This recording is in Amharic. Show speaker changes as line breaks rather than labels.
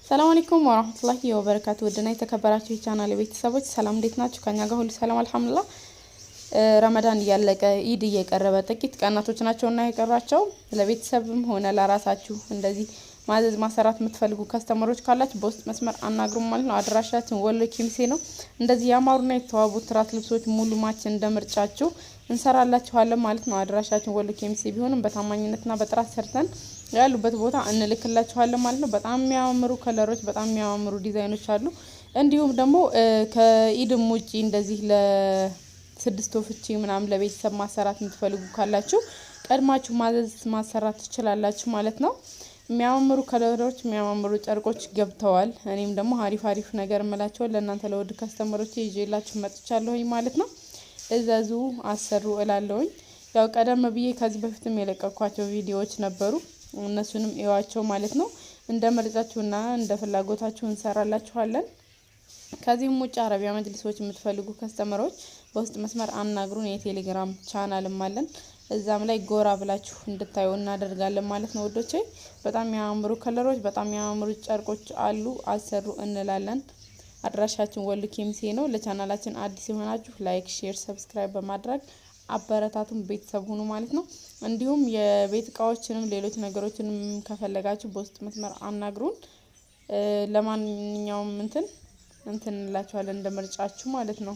ሰላም አለይኩም ወራህመቱላሂ ወበረካቱ ወደና የተከበራችሁ የቻናሌ ቤተሰቦች ሰላም እንዴት ናችሁ? ከኛ ጋር ሁሉ ሰላም አልሐምዱሊላህ። ረመዳን እያለቀ ኢድ እየቀረበ ጥቂት ቀናቶች ናቸውና የቀራቸው ለቤተሰብም ሆነ ለራሳችሁ እንደዚህ ማዘዝ ማሰራት የምትፈልጉ ከስተመሮች ካላችሁ በውስጥ መስመር አናግሩ ማለት ነው። አድራሻችን ወሎ ኬሚሴ ነው። እንደዚህ ያማሩና የተዋቡ ትራስ ልብሶች ሙሉ ማችን እንደምርጫችሁ እንሰራላችኋለን ማለት ነው። አድራሻችን ወሎ ኬሚሴ ቢሆንም በታማኝነትና በጥራት ሰርተን ያሉበት ቦታ እንልክላችኋለን ማለት ነው። በጣም የሚያማምሩ ከለሮች በጣም የሚያማምሩ ዲዛይኖች አሉ። እንዲሁም ደግሞ ከኢድም ውጪ እንደዚህ ለስድስት ወፍቺ ምናምን ለቤተሰብ ማሰራት የምትፈልጉ ካላችሁ ቀድማችሁ ማዘዝ ማሰራት ትችላላችሁ ማለት ነው። የሚያማምሩ ከለሮች የሚያማምሩ ጨርቆች ገብተዋል። እኔም ደግሞ አሪፍ ነገር እምላችሁ ለእናንተ ለውድ ከስተመሮች ይዤላችሁ መጥቻለሁኝ ማለት ነው። እዘዙ አሰሩ እላለሁኝ። ያው ቀደም ብዬ ከዚህ በፊትም የለቀኳቸው ቪዲዮዎች ነበሩ። እነሱንም እዩዋቸው ማለት ነው። እንደ ምርጫችሁና እንደ ፍላጎታችሁ እንሰራላችኋለን። ከዚህም ውጭ አረቢያ መጅሊሶች የምትፈልጉ ከስተመሮች በውስጥ መስመር አናግሩን። የቴሌግራም ቻናልም አለን። እዛም ላይ ጎራ ብላችሁ እንድታዩ እናደርጋለን ማለት ነው ወዶቼ። በጣም የሚያማምሩ ከለሮች በጣም የሚያማምሩ ጨርቆች አሉ። አሰሩ እንላለን። አድራሻችን ወሎ ኬሚሴ ነው። ለቻናላችን አዲስ የሆናችሁ ላይክ፣ ሼር፣ ሰብስክራይብ በማድረግ አበረታቱን ቤተሰብ ሁኑ ማለት ነው። እንዲሁም የቤት እቃዎችንም ሌሎች ነገሮችንም ከፈለጋችሁ በውስጥ መስመር አናግሩን። ለማንኛውም እንትን እንላችኋለን እንደምርጫችሁ ማለት ነው።